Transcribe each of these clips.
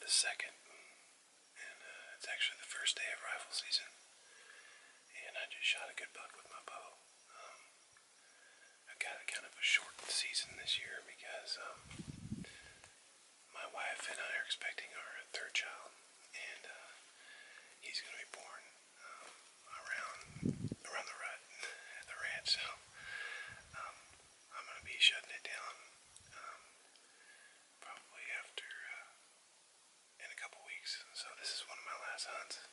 the 2nd, and it's actually the first day of rifle season, and I just shot a good buck with my bow. I've got a kind of a short season this year because my wife and I are expecting our 3rd child, and he's going to be born around the rut at the ranch, so I'm going to be shutting it down probably after in a couple weeks. So this is one of my last hunts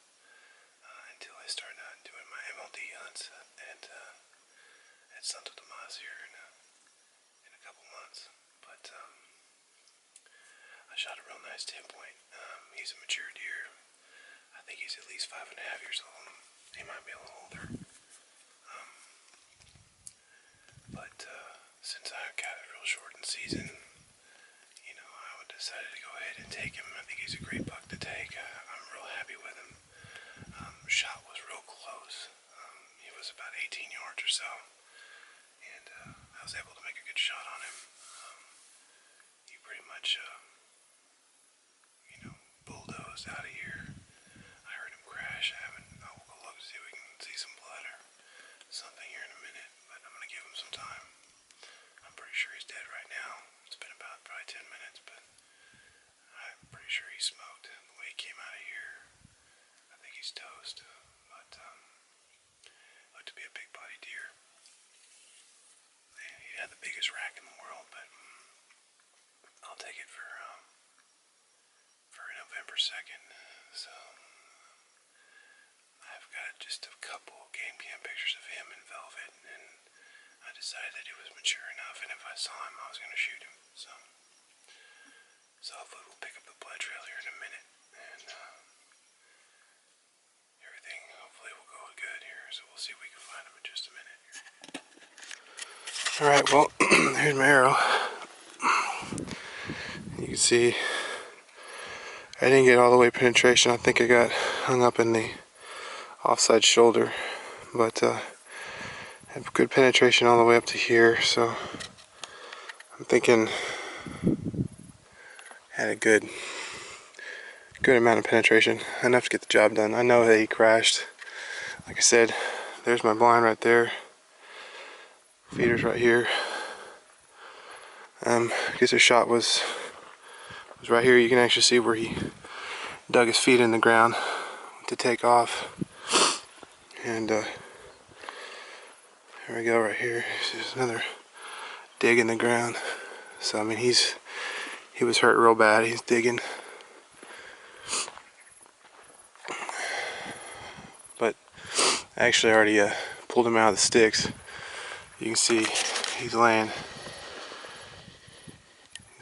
until I start doing my MLD hunts at Santo Tomas here in a couple months. But I shot a real nice 10-point. He's a mature deer. I think he's at least 5.5 years old. He might be a little older. But since I got a real shortened season, you know, I decided to go ahead and take him. I think he's a great buck to take. I'm real happy with him. Shot was real close. He was about 18 yards or so, and I was able to make a good shot on him. He pretty much, bulldozed out of here. I heard him crash. I'll go look to see if we can see some blood or something here in a minute, but I'm going to give him some time. I'm pretty sure he's dead right now. It's been about probably 10 minutes, but I'm pretty sure he's smoked. The way he came out of here, I think he's toast. But looked to be a big body deer. And he had the biggest rack in the world, but I'll take it for November 2nd. So I've got just a couple game cam pictures of him in velvet, and I decided that he was mature enough, and if I saw him, I was going to shoot him. So hopefully we'll pick up the blood trail here in a minute, and everything hopefully will go good here. So we'll see if we can find him in just a minute. Alright, well, here's my arrow. You can see I didn't get all the way penetration. I think I got hung up in the offside shoulder, but I have good penetration all the way up to here, so I'm thinking I had a good amount of penetration, enough to get the job done. I know that he crashed. Like I said, there's my blind right there. Feeder's right here. I guess the shot was right here. You can actually see where he dug his feet in the ground to take off. And here we go right here. There's another dig in the ground. So I mean he was hurt real bad. He's digging. But I actually already pulled him out of the sticks. You can see he's laying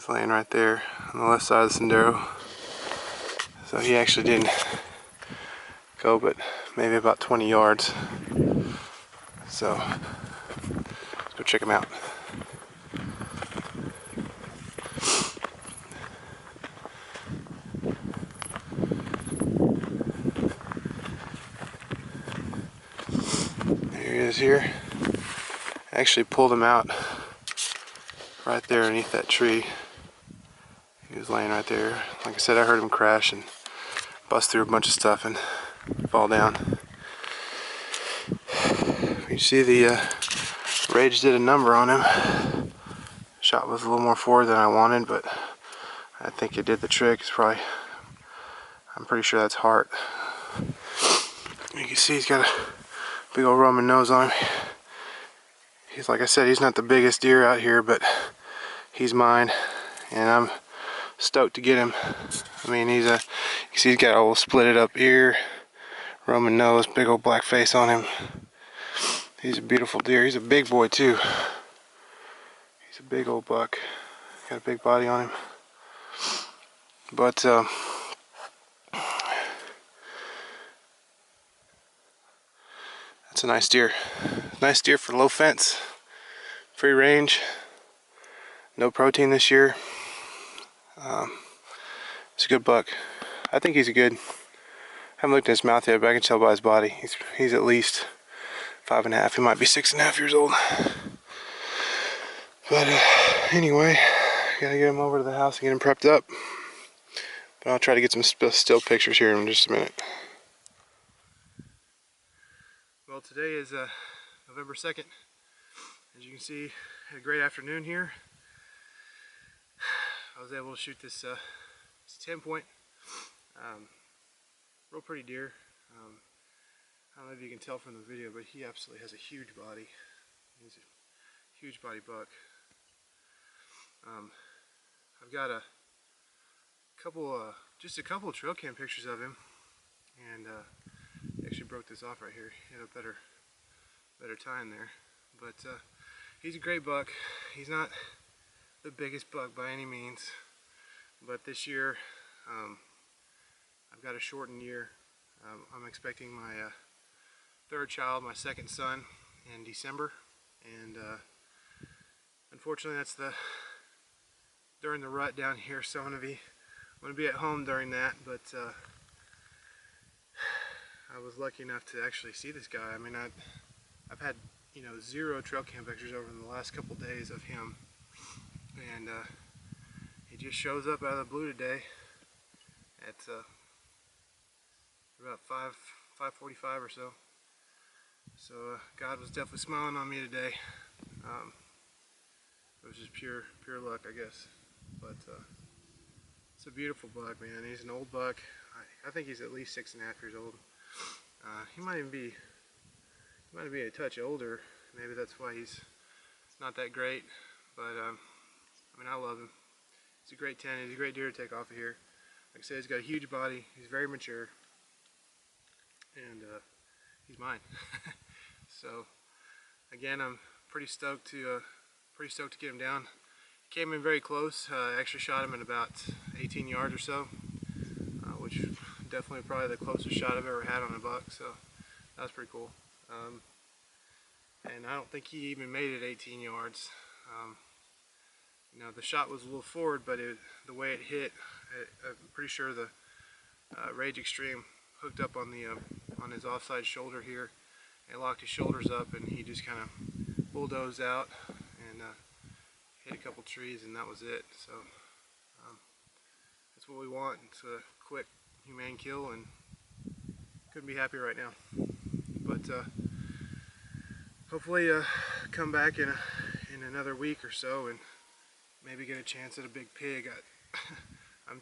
right there on the left side of the sendero. So he actually didn't go but maybe about 20 yards. So let's go check him out. There he is here. I actually pulled him out right there underneath that tree. He was laying right there. Like I said, I heard him crash and bust through a bunch of stuff and fall down. You see the rage did a number on him. Shot was a little more forward than I wanted, but I think it did the trick. It's probably, I'm pretty sure that's heart. You can see he's got a big old Roman nose on him. He's, like I said, he's not the biggest deer out here, but he's mine, and I'm stoked to get him. I mean, you can see he's got a little splitted up ear, Roman nose, big old black face on him. He's a beautiful deer. He's a big boy too. He's a big old buck. Got a big body on him. But that's a nice deer. Nice deer for low fence, free range, no protein this year. It's a good buck. I think he's a good. I haven't looked at his mouth yet, but I can tell by his body. He's at least 5.5. He might be 6.5 years old. But anyway, gotta get him over to the house and get him prepped up. But I'll try to get some still pictures here in just a minute. Well, today is November 2nd. As you can see, had a great afternoon here. I was able to shoot this 10-point. Real pretty deer. I don't know if you can tell from the video, but he absolutely has a huge body. He's a huge body buck. I've got just a couple of trail cam pictures of him, and he actually broke this off right here. He had a better time there, but he's a great buck. He's not the biggest buck by any means, but this year I've got a shortened year. I'm expecting my third child, my second son, in December, and unfortunately that's during the rut down here, so I'm gonna be at home during that. But I was lucky enough to actually see this guy. I mean, I've had, you know, 0 trail cam pictures over in the last couple days of him, and he just shows up out of the blue today at about 5:45 or so. So God was definitely smiling on me today. It was just pure luck, I guess. But it's a beautiful buck, man. He's an old buck. I think he's at least 6.5 years old. He might even be a touch older. Maybe that's why he's not that great. But I mean, I love him. He's a great 10. He's a great deer to take off of here. Like I said, he's got a huge body. He's very mature, and he's mine. So again, I'm pretty stoked to get him down. He came in very close. I actually shot him at about 18 yards or so, which definitely probably the closest shot I've ever had on a buck. So that was pretty cool. And I don't think he even made it 18 yards. You know, the shot was a little forward, but the way it hit, I'm pretty sure the Rage Extreme hooked up on his offside shoulder here, and locked his shoulders up, and he just kind of bulldozed out and hit a couple trees, and that was it. So that's what we want. It's a quick, humane kill, and couldn't be happier right now. But hopefully come back in another week or so and maybe get a chance at a big pig. I've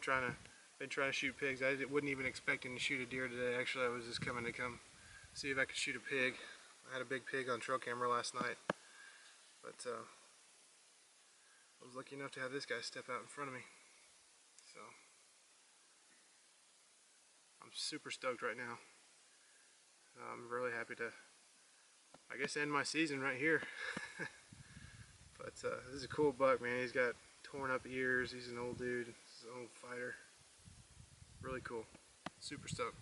been trying to shoot pigs. I wasn't even expecting to shoot a deer today. Actually, I was just coming to see if I could shoot a pig. I had a big pig on trail camera last night, but I was lucky enough to have this guy step out in front of me. So I'm super stoked right now. I'm really happy to, I guess, end my season right here. But this is a cool buck, man. He's got torn up ears. He's an old dude. He's an old fighter. Really cool. Super stoked.